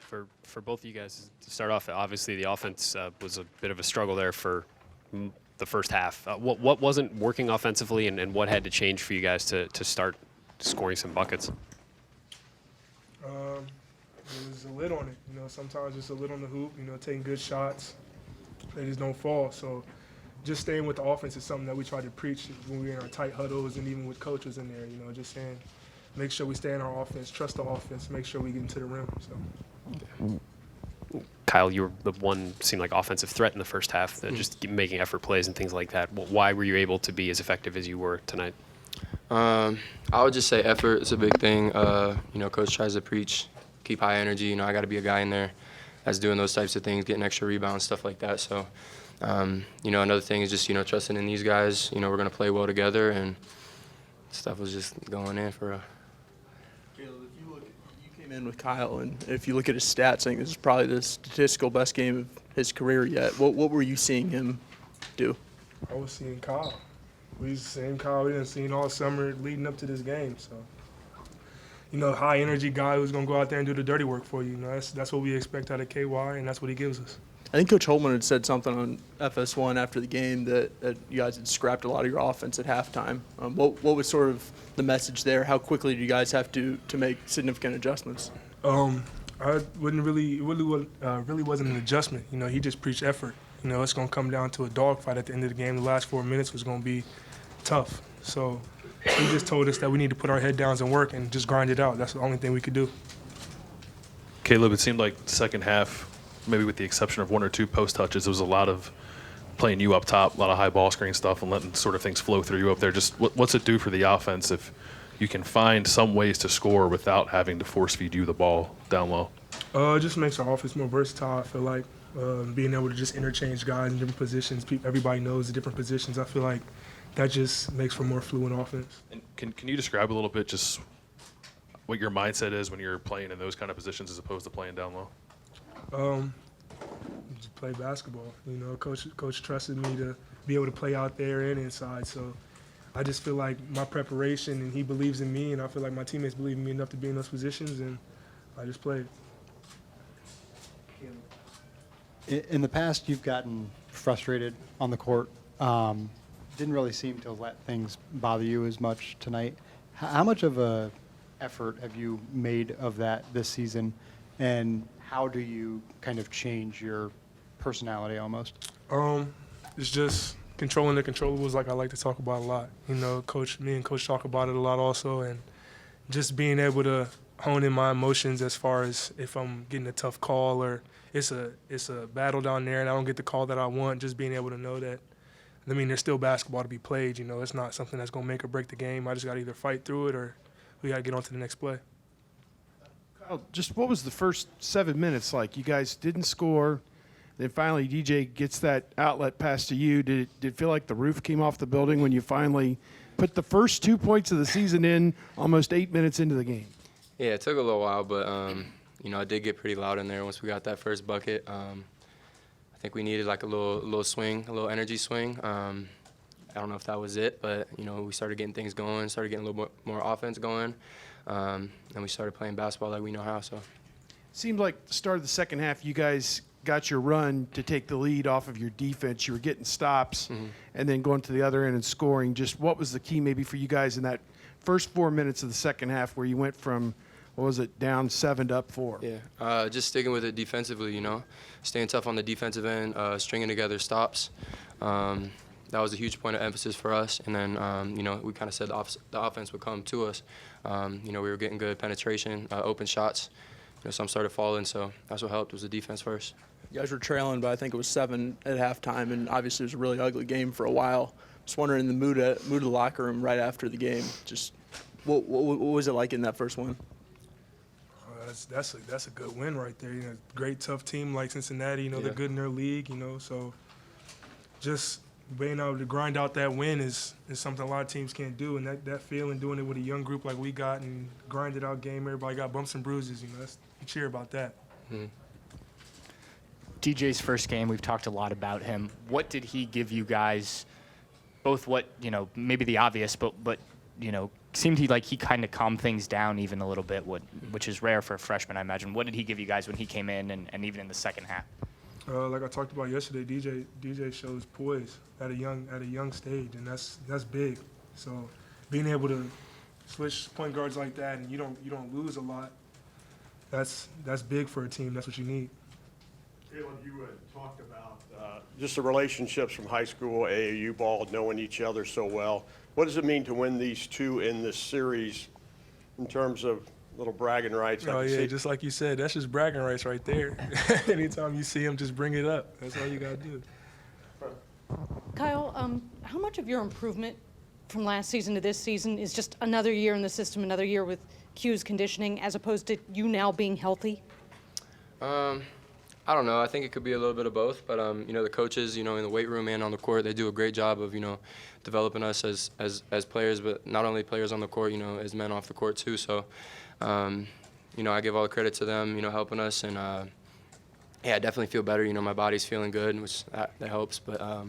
for both of you guys to start off, obviously the offense was a bit of a struggle there for the first half. What wasn't working offensively, and what had to change for you guys to start scoring some buckets? It was a lid on it. You know, sometimes it's a lid on the hoop. You know, taking good shots, they just don't fall. So just staying with the offense is something that we try to preach when we're in our tight huddles and even with coaches in there. You know, just saying, make sure we stay in our offense, trust the offense, make sure we get into the rim. So. Kyle, you were the one seemed like offensive threat in the first half, just making effort plays and things like that. Why were you able to be as effective as you were tonight? I would just say effort is a big thing. You know, coach tries to preach, keep high energy. You know, I got to be a guy in there that's doing those types of things, getting extra rebounds, stuff like that. So, you know, another thing is just, you know, trusting in these guys. You know, we're going to play well together, and stuff was just going in for a Caleb, if you look, you came in with Kyle, and if you look at his stats, I think this is probably the statistical best game of his career yet. What were you seeing him do? I was seeing Kyle. We was the same Kyle we didn't see all summer leading up to this game. So, you know, high energy guy who's gonna go out there and do the dirty work for you. You know, that's what we expect out of KY, and that's what he gives us. I think Coach Holtman had said something on FS1 after the game that you guys had scrapped a lot of your offense at halftime. What was sort of the message there? How quickly do you guys have to make significant adjustments? I wouldn't really, it really wasn't an adjustment. You know, he just preached effort. You know, it's going to come down to a dogfight at the end of the game. The last 4 minutes was going to be tough. So he just told us that we need to put our head down and work and just grind it out. That's the only thing we could do. Caleb, it seemed like the second half, maybe with the exception of one or two post touches, there was a lot of playing you up top, a lot of high ball screen stuff and letting sort of things flow through you up there. Just what's it do for the offense if you can find some ways to score without having to force feed you the ball down low? It just makes our offense more versatile, I feel like. Being able to just interchange guys in different positions. Everybody knows the different positions. I feel like that just makes for more fluent offense. And can you describe a little bit just what your mindset is when you're playing in those kind of positions as opposed to playing down low? Just play basketball. You know, coach trusted me to be able to play out there and inside. So I just feel like my preparation, and he believes in me, and I feel like my teammates believe in me enough to be in those positions, and I just played. In the past, you've gotten frustrated on the court. Didn't really seem to let things bother you as much tonight. How much of a effort have you made of that this season, and how do you kind of change your personality almost? It's just controlling the controllables, like I like to talk about a lot. You know, me and Coach talk about it a lot also, and just being able to hone in my emotions as far as if I'm getting a tough call or it's a battle down there and I don't get the call that I want, just being able to know that, I mean, there's still basketball to be played. You know, it's not something that's going to make or break the game. I just got to either fight through it or we got to get on to the next play. Kyle, just what was the first 7 minutes like? You guys didn't score. Then finally DJ gets that outlet pass to you. Did it feel like the roof came off the building when you finally put the first 2 points of the season in almost 8 minutes into the game? Yeah, it took a little while, but, you know, it did get pretty loud in there once we got that first bucket. I think we needed like a little swing, a little energy swing. I don't know if that was it, but, you know, we started getting things going, started getting a little more offense going, and we started playing basketball like we know how. So, Seemed like the start of the second half, you guys got your run to take the lead off of your defense. You were getting stops and then going to the other end and scoring. Just what was the key maybe for you guys in that first 4 minutes of the second half where you went from, what was it, down 7 to up 4? Yeah, just sticking with it defensively, you know, staying tough on the defensive end, stringing together stops. That was a huge point of emphasis for us. And then, you know, we kind of said the offense would come to us. You know, we were getting good penetration, open shots. You know, some started falling, so that's what helped was the defense first. You guys were trailing, but I think it was 7 at halftime, and obviously it was a really ugly game for a while. Just wondering the mood of the locker room right after the game. Just what was it like in that first one? That's a good win right there. You know, great tough team like Cincinnati. You know, they're good in their league. You know, so just being able to grind out that win is something a lot of teams can't do. And that feeling, doing it with a young group like we got and grinded out game, everybody got bumps and bruises. You know, you cheer about that. DJ's first game, we've talked a lot about him. What did he give you guys? Both what, you know, maybe the obvious, but you know, seemed like he kind of calmed things down even a little bit, which is rare for a freshman, I imagine. What did he give you guys when he came in and even in the second half? Like I talked about yesterday, DJ shows poise at a young stage, and that's big. So being able to switch point guards like that and you don't lose a lot, that's big for a team. That's what you need. Caleb, you had talked about just the relationships from high school, AAU ball, knowing each other so well. What does it mean to win these two in this series in terms of little bragging rights? Oh, yeah, just like you said, that's just bragging rights right there. Anytime you see him, just bring it up. That's all you got to do. Kyle, how much of your improvement from last season to this season is just another year in the system, another year with Q's conditioning, as opposed to you now being healthy? I don't know. I think it could be a little bit of both. But, the coaches, in the weight room and on the court, they do a great job of, developing us as players, but not only players on the court, as men off the court too. So, I give all the credit to them, helping us. And, I definitely feel better. My body's feeling good, which that helps. But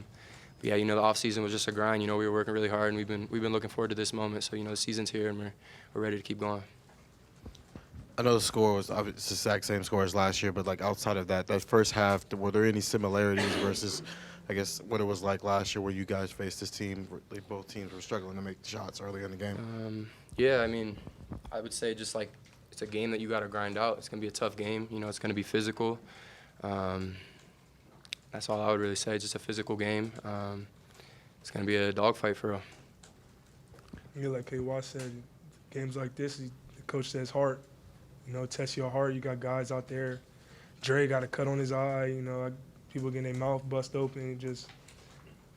yeah, the off season was just a grind. We were working really hard, and we've been looking forward to this moment. So, the season's here, and we're ready to keep going. I know the score was it's the exact same score as last year, but like outside of that first half, were there any similarities versus, I guess, what it was like last year where you guys faced this team? Both teams were struggling to make shots early in the game. Yeah, I would say just like it's a game that you got to grind out. It's gonna be a tough game. It's gonna be physical. That's all I would really say. Just a physical game. It's gonna be a dogfight for real. Yeah, like K.Y. said, games like this, the coach says heart. Test your heart. You got guys out there. Dre got a cut on his eye. People getting their mouth bust open. Just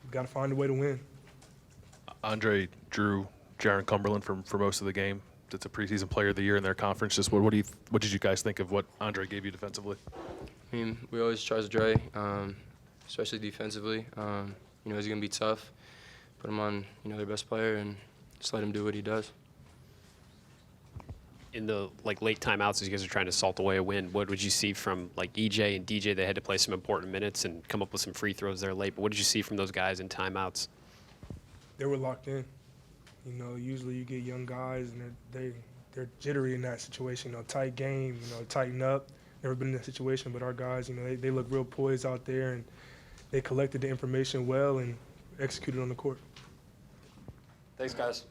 got to find a way to win. Andre drew Jaron Cumberland for most of the game. It's a preseason player of the year in their conference. Just what did you guys think of what Andre gave you defensively? We always trust Dre, especially defensively. He's gonna be tough. Put him on, their best player, and just let him do what he does. In the late timeouts, as you guys are trying to salt away a win, what would you see from EJ and DJ? They had to play some important minutes and come up with some free throws there late. But what did you see from those guys in timeouts? They were locked in. Usually you get young guys and they're jittery in that situation. Tight game. Tighten up. Never been in that situation, but our guys, they look real poised out there, and they collected the information well and executed on the court. Thanks, guys.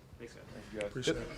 Appreciate it.